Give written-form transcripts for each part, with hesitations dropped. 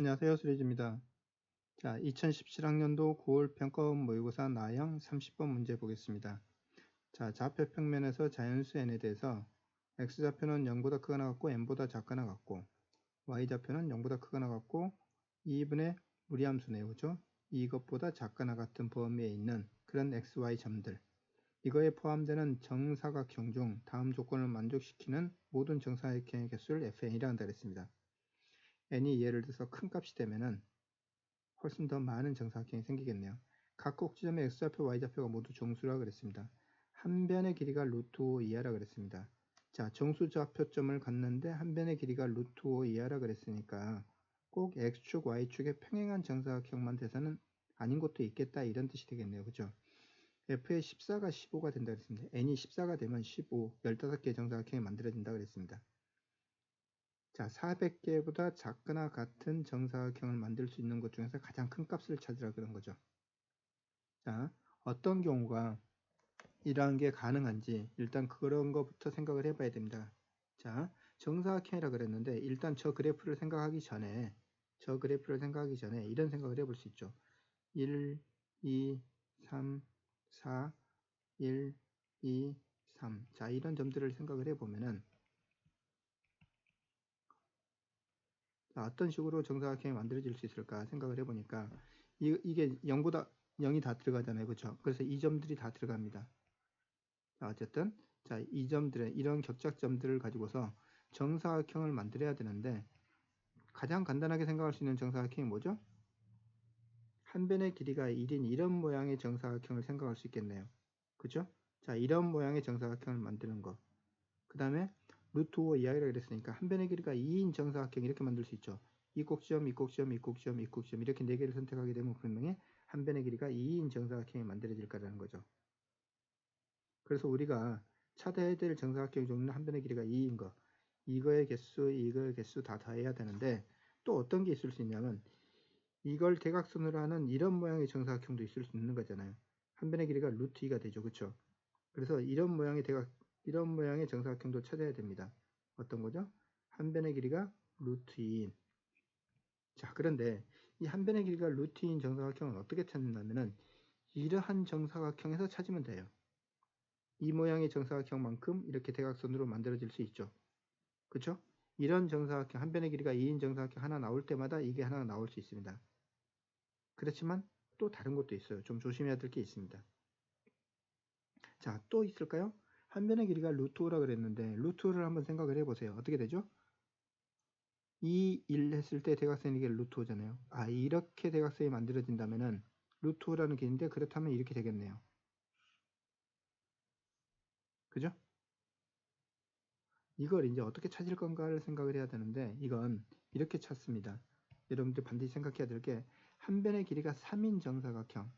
안녕하세요. 수리즈입니다. 자, 2017학년도 9월 평가원 모의고사 나형 30번 문제 보겠습니다. 자, 좌표 평면에서 자연수 n에 대해서 x좌표는 0보다 크거나 같고 n보다 작거나 같고 y좌표는 0보다 크거나 같고 2분의 무리함수네요. 그죠? 이것보다 작거나 같은 범위에 있는 그런 xy 점들, 이거에 포함되는 정사각형 중 다음 조건을 만족시키는 모든 정사각형의 개수를 fn이라 한다 그랬습니다. n이 예를 들어서 큰 값이 되면은 훨씬 더 많은 정사각형이 생기겠네요. 각 꼭지점의 x좌표, y좌표가 모두 정수라 그랬습니다. 한 변의 길이가 루트 5 이하라 그랬습니다. 자, 정수좌표점을 갖는데 한 변의 길이가 루트 5 이하라 그랬으니까 꼭 x축, y축에 평행한 정사각형만 돼서는 아닌 것도 있겠다, 이런 뜻이 되겠네요. 그죠? f의 14가 15가 된다 그랬습니다. n이 14가 되면 15, 15개의 정사각형이 만들어진다 그랬습니다. 자, 400개보다 작거나 같은 정사각형을 만들 수 있는 것 중에서 가장 큰 값을 찾으라 그런 거죠. 자, 어떤 경우가 이러한 게 가능한지 일단 그런 것부터 생각을 해봐야 됩니다. 자, 정사각형이라 그랬는데 일단 저 그래프를 생각하기 전에 이런 생각을 해볼 수 있죠. 1, 2, 3, 4, 1, 2, 3. 자, 이런 점들을 생각을 해보면은 어떤 식으로 정사각형이 만들어질 수 있을까 생각을 해보니까 이게 0보다 0이 다 들어가잖아요. 그렇죠? 그래서 이 점들이 다 들어갑니다. 자, 어쨌든 자, 이 점들의 이런 격작점들을 가지고서 정사각형을 만들어야 되는데 가장 간단하게 생각할 수 있는 정사각형이 뭐죠? 한 변의 길이가 1인 이런 모양의 정사각형을 생각할 수 있겠네요. 그죠? 자, 이런 모양의 정사각형을 만드는 거. 그 다음에 루트 5 이하이라 그랬으니까 한 변의 길이가 2인 정사각형 이렇게 만들 수 있죠. 이 꼭지점, 이 꼭지점, 이 꼭지점, 이 꼭지점 이렇게 4개를 선택하게 되면 분명히 한 변의 길이가 2인 정사각형이 만들어질 거라는 거죠. 그래서 우리가 찾아야 될 정사각형 종류는 한 변의 길이가 2인 거, 이거의 개수 다 더해야 되는데 또 어떤 게 있을 수 있냐면 이걸 대각선으로 하는 이런 모양의 정사각형도 있을 수 있는 거잖아요. 한 변의 길이가 루트 2가 되죠. 그렇죠? 그래서 이런 모양의 정사각형도 찾아야 됩니다. 어떤 거죠? 한 변의 길이가 루트 2인. 자, 그런데 이 한 변의 길이가 루트 2인 정사각형은 어떻게 찾느냐면은 이러한 정사각형에서 찾으면 돼요. 이 모양의 정사각형만큼 이렇게 대각선으로 만들어질 수 있죠. 그렇죠? 이런 정사각형, 한 변의 길이가 2인 정사각형 하나 나올 때마다 이게 하나 나올 수 있습니다. 그렇지만 또 다른 것도 있어요. 좀 조심해야 될 게 있습니다. 자, 또 있을까요? 한 변의 길이가 루트 5라 그랬는데 루트 5를 한번 생각을 해보세요. 어떻게 되죠? 2, 1 했을 때 대각선이 이게 루트 5잖아요. 아, 이렇게 대각선이 만들어진다면은 루트 5라는 길인데 그렇다면 이렇게 되겠네요. 그죠? 이걸 이제 어떻게 찾을 건가를 생각을 해야 되는데 이건 이렇게 찾습니다. 여러분들 반드시 생각해야 될 게 한 변의 길이가 3인 정사각형에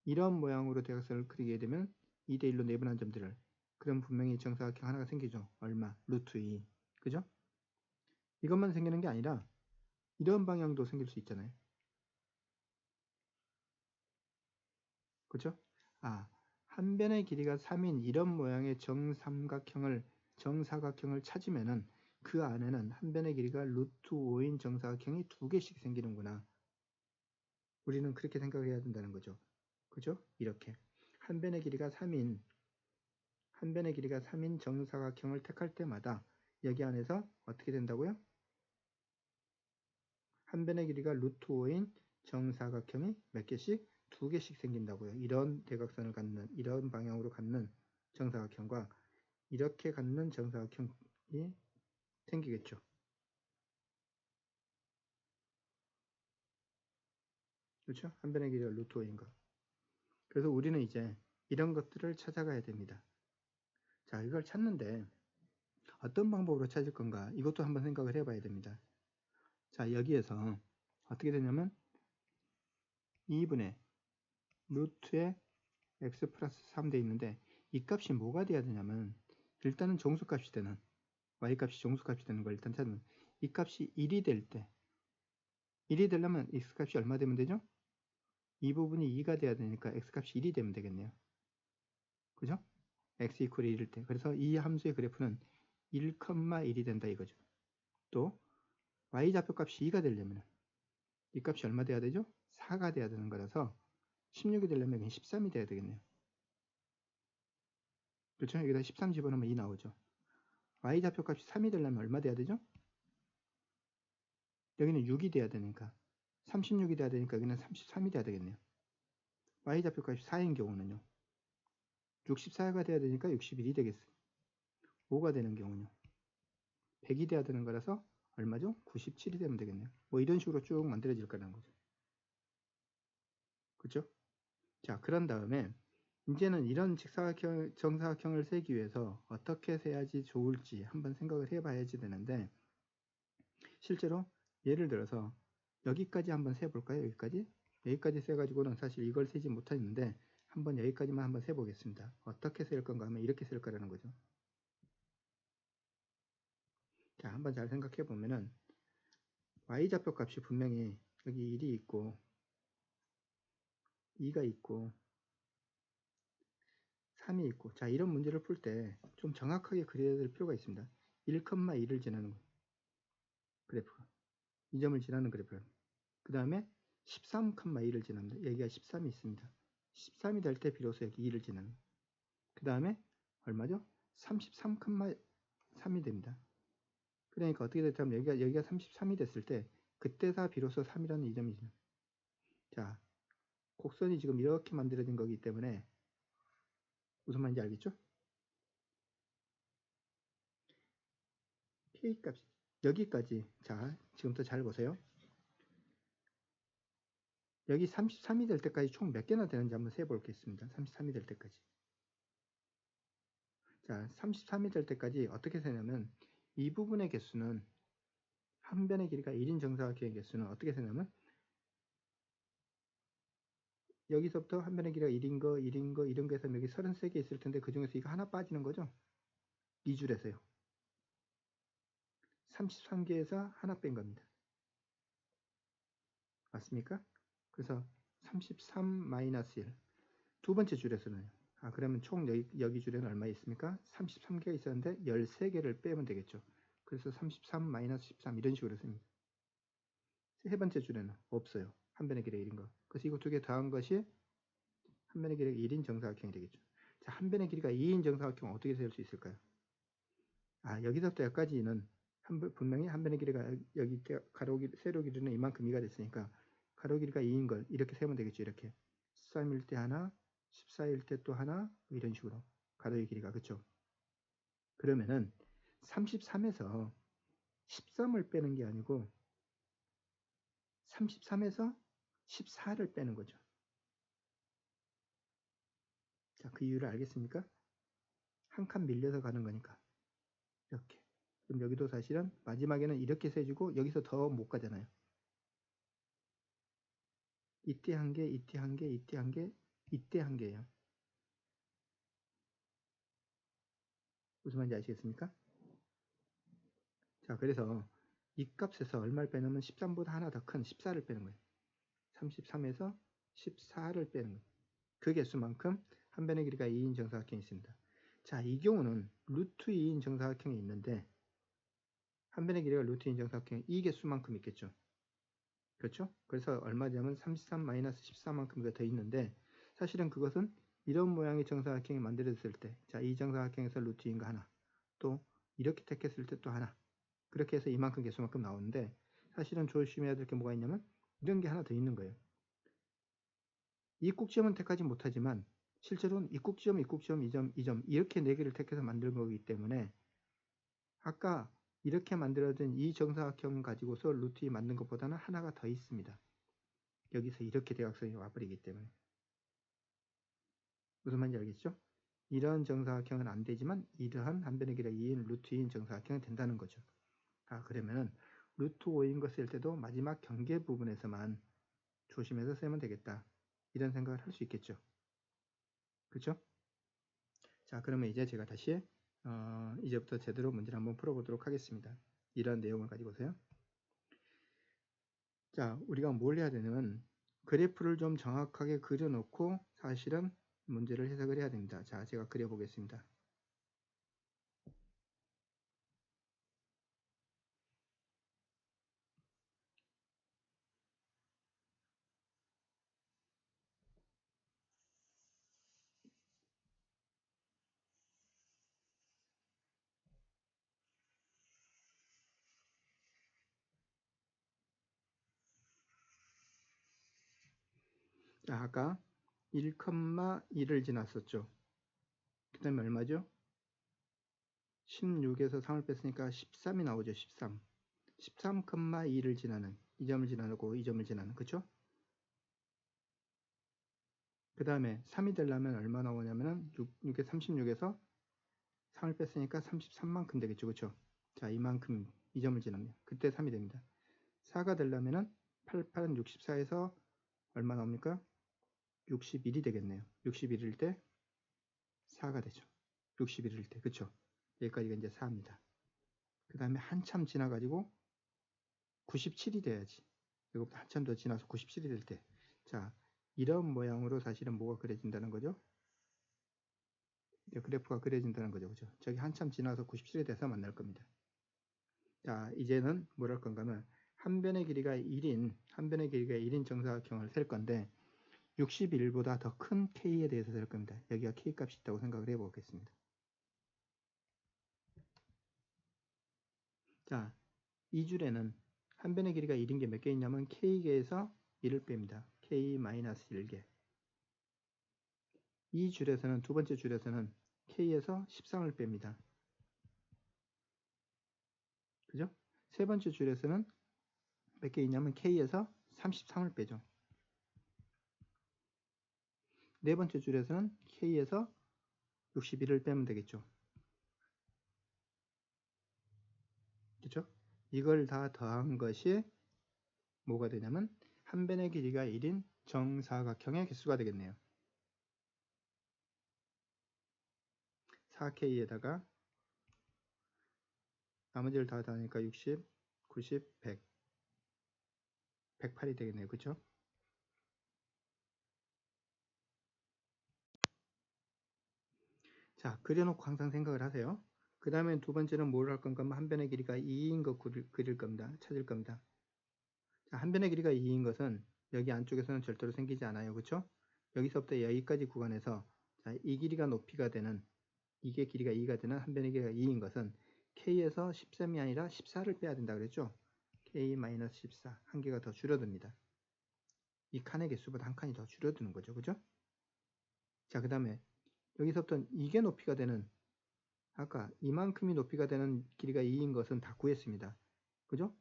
이런 모양으로 대각선을 그리게 되면 2대1로 내분한 점들을, 그럼 분명히 정사각형 하나가 생기죠. 얼마? 루트 2. 그죠? 이것만 생기는 게 아니라 이런 방향도 생길 수 있잖아요. 그죠? 아, 한 변의 길이가 3인 이런 모양의 정사각형을 찾으면은 그 안에는 한 변의 길이가 루트 5인 정사각형이 2개씩 생기는구나. 우리는 그렇게 생각을 해야 된다는 거죠. 그죠? 이렇게 한 변의 길이가 3인 정사각형을 택할 때마다 여기 안에서 어떻게 된다고요? 한 변의 길이가 루트 5인 정사각형이 몇 개씩? 2개씩 생긴다고요. 이런 대각선을 갖는, 이런 방향으로 갖는 정사각형과 이렇게 갖는 정사각형이 생기겠죠. 그렇죠? 한 변의 길이가 루트 5인 거. 그래서 우리는 이제 이런 것들을 찾아가야 됩니다. 자, 이걸 찾는데 어떤 방법으로 찾을 건가? 이것도 한번 생각을 해봐야 됩니다. 자, 여기에서 어떻게 되냐면 2분의 루트에 x 플러스 3 돼 있는데 이 값이 뭐가 돼야 되냐면 일단은 정수값이 되는 y값이 정수값이 되는 걸 일단 찾으면 이 값이 1이 될 때 1이 되려면 x값이 얼마 되면 되죠? 이 부분이 2가 돼야 되니까 x값이 1이 되면 되겠네요. 그죠? x 이퀄 1일 때. 그래서 이 함수의 그래프는 1,1이 된다 이거죠. 또 y좌표값이 2가 되려면 이 값이 얼마 돼야 되죠? 4가 돼야 되는 거라서 16이 되려면 13이 돼야 되겠네요. 그렇죠? 여기다 13 집어넣으면 2 나오죠. y좌표값이 3이 되려면 얼마 돼야 되죠? 여기는 6이 돼야 되니까 36이 돼야 되니까 여기는 33이 돼야 되겠네요. y좌표값이 4인 경우는요. 64가 돼야 되니까 61이 되겠어요. 5가 되는 경우는요. 100이 돼야 되는 거라서 얼마죠? 97이 되면 되겠네요. 뭐 이런 식으로 쭉 만들어질 거라는 거죠. 그렇죠? 자, 그런 다음에 이제는 이런 직사각형, 정사각형을 세기 위해서 어떻게 세야지 좋을지 한번 생각을 해봐야지 되는데, 실제로 예를 들어서 여기까지 한번 세볼까요? 여기까지 세가지고는 사실 이걸 세지 못했는데 한번 여기까지만 한번 세보겠습니다. 어떻게 셀 건가 하면 이렇게 셀 거라는 거죠. 자, 한번 잘 생각해 보면은 y좌표 값이 분명히 여기 1이 있고 2가 있고 3이 있고, 자, 이런 문제를 풀 때 좀 정확하게 그려야 될 필요가 있습니다. 1,2를 지나는 그래프가, 이 점을 지나는 그래프가, 그 다음에 13,2를 지납니다. 여기가 13이 있습니다. 13이 될 때 비로소 여기 2를 지나는, 그 다음에 얼마죠? 33,3이 됩니다. 그러니까 어떻게 됐다면 여기가 33이 됐을 때 그때가 비로소 3이라는 이 점이죠. 자, 곡선이 지금 이렇게 만들어진 거기 때문에 무슨 말인지 알겠죠? K값이 여기까지, 자, 지금부터 잘 보세요. 여기 33이 될 때까지 총 몇 개나 되는지 한번 세보겠습니다. 33이 될 때까지. 자, 33이 될 때까지 어떻게 세냐면 이 부분의 개수는, 한 변의 길이가 1인 정사각형의 개수는 어떻게 세냐면 여기서부터 한 변의 길이가 1인 거, 1인 거, 이런 거 해서 여기 33개 있을 텐데 그 중에서 이거 하나 빠지는 거죠. 2줄에서요. 33개에서 하나 뺀 겁니다. 맞습니까? 그래서 33-1. 두 번째 줄에서는, 그러면 총 여기 줄에는 얼마 있습니까? 33개가 있었는데 13개를 빼면 되겠죠. 그래서 33-13 이런 식으로 씁니다. 세 번째 줄에는 없어요. 한 변의 길이가 1인 거. 그래서 이거 두 개 더한 것이 한 변의 길이가 1인 정사각형이 되겠죠. 자, 한 변의 길이가 2인 정사각형 어떻게 셀 수 있을까요? 여기서부터 여기까지는 분명히 한 변의 길이가 여기 세로 길이는 이만큼 2가 됐으니까 가로 길이가 2인 걸 이렇게 세면 되겠죠. 이렇게 13일 때 하나, 14일 때 또 하나, 이런 식으로 가로의 길이가, 그렇죠? 그러면은 33에서 13을 빼는 게 아니고 33에서 14를 빼는 거죠. 자, 그 이유를 알겠습니까? 한 칸 밀려서 가는 거니까. 이렇게. 그럼 여기도 사실은 마지막에는 이렇게 세주고 여기서 더 못 가잖아요. 이때 한 개, 이때 한 개, 이때 한 개, 이때 한 개예요. 무슨 말인지 아시겠습니까? 자, 그래서 이 값에서 얼마를 빼냐면 13보다 하나 더 큰 14를 빼는 거예요. 33에서 14를 빼는 거예요. 그 개수만큼 한 변의 길이가 2인 정사각형이 있습니다. 자, 이 경우는 루트 2인 정사각형이 있는데 한 변의 길이가 루트 2인 정사각형 이 개수만큼 있겠죠. 그렇죠? 그래서 얼마냐면 33-14만큼 더 있는데, 사실은 그것은 이런 모양의 정사각형이 만들어졌을 때, 자, 이 정사각형에서 루트 2인 거 하나, 또 이렇게 택했을 때 또 하나, 그렇게 해서 이만큼 개수만큼 나오는데, 사실은 조심해야 될 게 뭐가 있냐면 이런 게 하나 더 있는 거예요. 입국지점은 택하지 못하지만 실제로는 입국지점, 입국지점, 이 점 이렇게 4개를 택해서 만든 거기 때문에 아까 이렇게 만들어진 이 정사각형 가지고서 루트 2 만든 것보다는 하나가 더 있습니다. 여기서 이렇게 대각선이 와버리기 때문에. 무슨 말인지 알겠죠? 이런 정사각형은 안 되지만 이러한 한 변의 길이가 2인 루트 2인 정사각형이 된다는 거죠. 그러면은 루트 5인 거 쓸 때도 마지막 경계 부분에서만 조심해서 쓰면 되겠다. 이런 생각을 할 수 있겠죠. 그렇죠? 자, 그러면 이제 제가 다시 이제부터 제대로 문제를 한번 풀어보도록 하겠습니다. 이런 내용을 가지고서요. 자, 우리가 뭘 해야 되냐면 그래프를 좀 정확하게 그려놓고 사실은 문제를 해석을 해야 됩니다. 자, 제가 그려보겠습니다. 자, 아까 1,2를 지났었죠. 그 다음에 얼마죠? 16에서 3을 뺐으니까 13이 나오죠. 13. 13,2를 지나는, 이 점을 지나고 이 점을 지나는, 그쵸? 그 다음에 3이 되려면 얼마 나오냐면은 6에 36에서 3을 뺐으니까 33만큼 되겠죠. 그쵸? 자, 이만큼 이 점을 지나면 그때 3이 됩니다. 4가 되려면은 88은 64에서 얼마 나옵니까? 61이 되겠네요. 61일 때 4가 되죠. 61일 때. 그쵸? 여기까지가 이제 4입니다. 그 다음에 한참 지나가지고 97이 돼야지. 이거보다 한참 더 지나서 97이 될 때. 자, 이런 모양으로 사실은 뭐가 그려진다는 거죠? 그래프가 그려진다는 거죠. 그죠? 저기 한참 지나서 97이 돼서 만날 겁니다. 자, 이제는 뭐랄 건가 하면 한 변의 길이가 1인 정사각형을 셀 건데 61보다 더 큰 K에 대해서 셀 겁니다. 여기가 K 값이 있다고 생각을 해 보겠습니다. 자, 이 줄에는 한 변의 길이가 1인 게 몇 개 있냐면 K개에서 1을 뺍니다. K-1개. 이 줄에서는, 두 번째 줄에서는 K에서 13을 뺍니다. 그죠? 세 번째 줄에서는 몇 개 있냐면 K에서 33을 빼죠. 네 번째 줄에서는 K에서 61을 빼면 되겠죠. 그죠? 이걸 다 더한 것이 뭐가 되냐면 한 변의 길이가 1인 정사각형의 개수가 되겠네요. 4K에다가 나머지를 다 더하니까 60, 90, 100, 108이 되겠네요. 그쵸? 자, 그려놓고 항상 생각을 하세요. 그 다음에 두 번째는 뭘 할 건가 하면 한 변의 길이가 2인 것 그릴 겁니다. 찾을 겁니다. 자, 한 변의 길이가 2인 것은 여기 안쪽에서는 절대로 생기지 않아요. 그쵸? 여기서부터 여기까지 구간에서 자, 이 길이가 높이가 되는, 이게 길이가 2가 되는 한 변의 길이가 2인 것은 K에서 13이 아니라 14를 빼야 된다 그랬죠? K-14 한 개가 더 줄어듭니다. 이 칸의 개수보다 한 칸이 더 줄어드는 거죠. 그죠? 자, 그 다음에 여기서부터 이게 높이가 되는, 아까 이만큼이 높이가 되는 길이가 2인 것은 다 구했습니다. 그죠?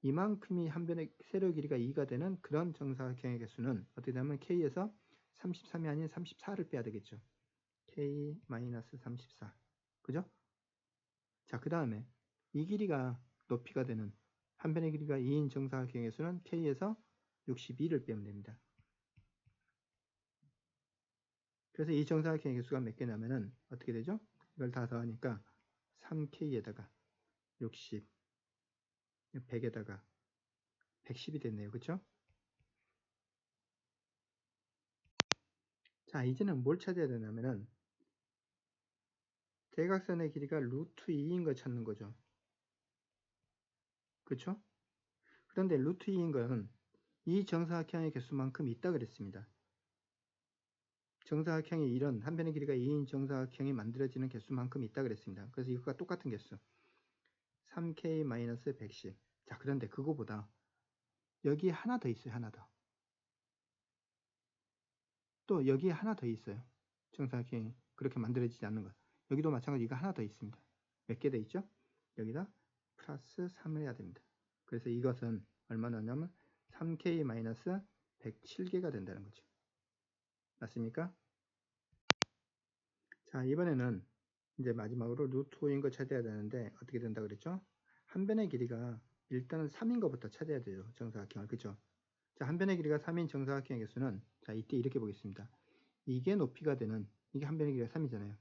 이만큼이 한 변의 세로 길이가 2가 되는 그런 정사각형의 개수는 어떻게 되냐면 K에서 33이 아닌 34를 빼야 되겠죠. K-34. 그죠? 자, 그 다음에 이 길이가 높이가 되는 한 변의 길이가 2인 정사각형의 수는 K에서 62를 빼면 됩니다. 그래서 이 정사각형의 개수가 몇 개냐면은 어떻게 되죠? 이걸 다 더하니까 3K에다가 60, 100에다가 110이 됐네요. 그쵸? 자, 이제는 뭘 찾아야 되냐면은 대각선의 길이가 루트 2인 걸 찾는 거죠. 그쵸? 그런데 루트 2인 것은 이 정사각형의 개수만큼 있다 그랬습니다. 정사각형이 이런 한 변의 길이가 2인 정사각형이 만들어지는 개수만큼 있다 그랬습니다. 그래서 이거가 똑같은 개수 3K-110. 자, 그런데 그거보다 여기 하나 더 있어요. 하나 더. 또 여기에 하나 더 있어요. 정사각형이 그렇게 만들어지지 않는 것. 여기도 마찬가지로 이거 하나 더 있습니다. 몇 개 더 있죠? 여기다 플러스 3을 해야 됩니다. 그래서 이것은 얼마 나냐면 3K-107개가 된다는 거죠. 맞습니까? 자, 이번에는 이제 마지막으로 루트 5인 거 찾아야 되는데 어떻게 된다 그랬죠? 한 변의 길이가 일단은 3인 것부터 찾아야 돼요. 정사각형을. 그죠? 자, 한 변의 길이가 3인 정사각형의 개수는 자, 이때 이렇게 보겠습니다. 이게 높이가 되는, 이게 한 변의 길이가 3이잖아요.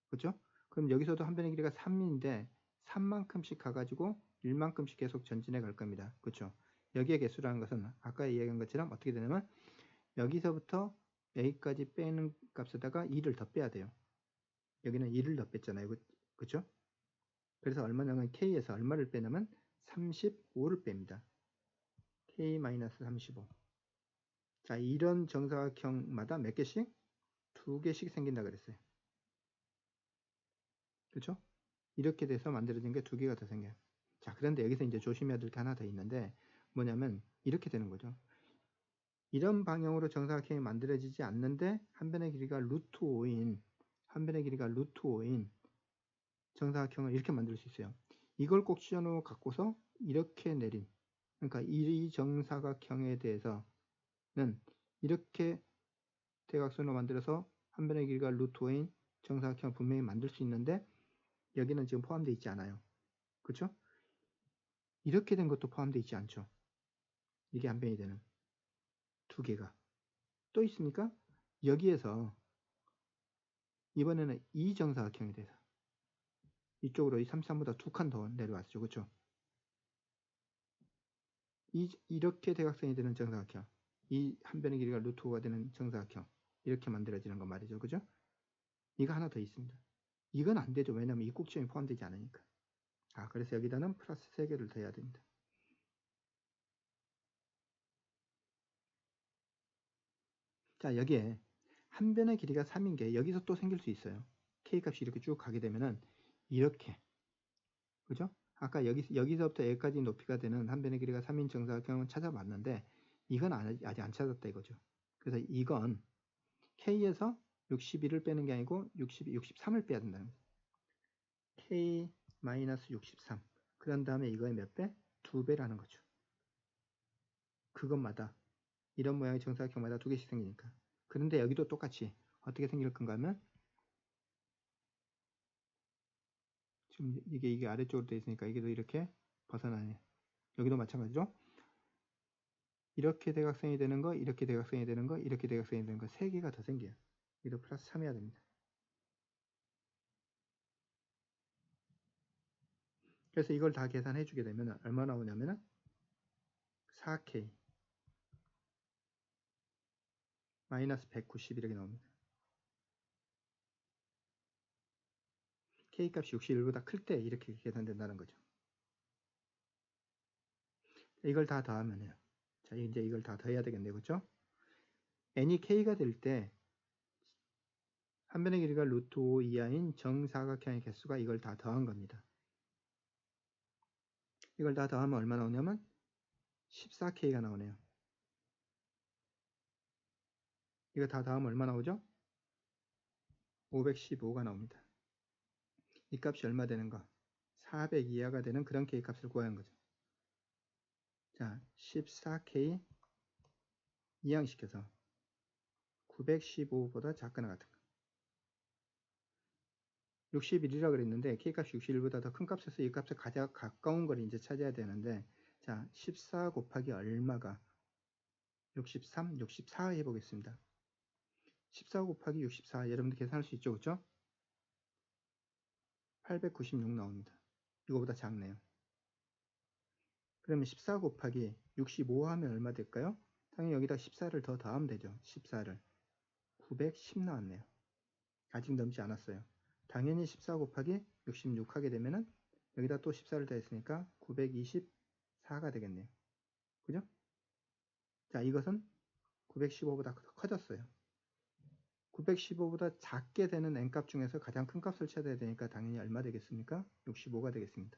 그렇죠? 그럼 여기서도 한 변의 길이가 3인데 3만큼씩 가가지고 1만큼씩 계속 전진해 갈 겁니다. 그렇죠? 여기의 개수라는 것은 아까 이야기한 것처럼 어떻게 되냐면 여기서부터 여기까지 빼는 값에다가 2를 더 빼야 돼요. 여기는 2를 더 뺐잖아요. 그렇죠? 그래서 얼마냐면 K에서 얼마를 빼냐면 35를 뺍니다. K-35. 자, 이런 정사각형마다 몇 개씩? 2개씩 생긴다 그랬어요. 그렇죠? 이렇게 돼서 만들어진 게 2개가 더 생겨요. 자, 그런데 여기서 이제 조심해야 될 게 하나 더 있는데 뭐냐면 이렇게 되는 거죠. 이런 방향으로 정사각형이 만들어지지 않는데 한 변의 길이가 루트 5인 정사각형을 이렇게 만들 수 있어요. 이걸 꼭지점으로 갖고서 이렇게 내린, 그러니까 이 정사각형에 대해서는 이렇게 대각선으로 만들어서 한 변의 길이가 루트 5인 정사각형을 분명히 만들 수 있는데 여기는 지금 포함되어 있지 않아요. 그렇죠? 이렇게 된 것도 포함되어 있지 않죠. 이게 한 변이 되는 두 개가 또 있으니까 여기에서 이번에는 이 정사각형에 대해서 이쪽으로 이 33보다 두 칸 더 내려왔죠. 그렇죠? 이렇게 대각선이 되는 정사각형, 이 한 변의 길이가 루트 5가 되는 정사각형 이렇게 만들어지는 거 말이죠. 그죠? 이거 하나 더 있습니다. 이건 안 되죠. 왜냐면 이 꼭지점이 포함되지 않으니까. 그래서 여기다는 플러스 3개를 더해야 됩니다. 자, 여기에 한 변의 길이가 3인 게 여기서 또 생길 수 있어요. K값이 이렇게 쭉 가게 되면은 이렇게, 그죠? 아까 여기서부터 여기까지 높이가 되는 한 변의 길이가 3인 정사각형을 찾아봤는데 이건 아직 안 찾았다 이거죠. 그래서 이건 K에서 61을 빼는 게 아니고 63을 빼야 된다는 거죠. K-63. 그런 다음에 이거의 몇 배? 2배라는 거죠. 그것마다 이런 모양의 정사각형마다 2개씩 생기니까. 그런데 여기도 똑같이 어떻게 생길 건가 하면 지금 이게 아래쪽으로 되어 있으니까 이게 이렇게 벗어나네. 여기도 마찬가지로 이렇게 대각선이 되는 거, 이렇게 대각선이 되는 거, 이렇게 대각선이 되는 거 3개가 더 생겨요. 여기도 플러스 3 해야 됩니다. 그래서 이걸 다 계산해 주게 되면 얼마 나오냐면은 4K 마이너스 190 이렇게 나옵니다. K값이 61보다 클 때 이렇게 계산된다는 거죠. 이걸 다 더하면요. 자, 이제 이걸 다 더해야 되겠네요. 그렇죠? n이 K가 될 때 한 변의 길이가 루트 5 이하인 정사각형의 개수가 이걸 다 더한 겁니다. 이걸 다 더하면 얼마 나오냐면 14K가 나오네요. 이거 다 더하면 얼마 나오죠? 515가 나옵니다. 이 값이 얼마 되는가? 400 이하가 되는 그런 K 값을 구하는 거죠. 자, 14K 이항시켜서 915보다 작거나 같은 거. 61이라고 그랬는데 K값이 61보다 더 큰 값에서 이 값에 가장 가까운 걸 이제 찾아야 되는데, 자, 14 곱하기 얼마가 63, 64 해보겠습니다. 14 곱하기 64 여러분들 계산할 수 있죠? 그렇죠? 896 나옵니다. 이거보다 작네요. 그러면 14 곱하기 65 하면 얼마 될까요? 당연히 여기다 14를 더 더하면 되죠. 14를 910 나왔네요. 아직 넘지 않았어요. 당연히 14 곱하기 66 하게 되면은 여기다 또 14를 더했으니까 924가 되겠네요. 그죠? 자, 이것은 915보다 커졌어요. 915보다 작게 되는 n값 중에서 가장 큰 값을 찾아야 되니까 당연히 얼마 되겠습니까? 65가 되겠습니다.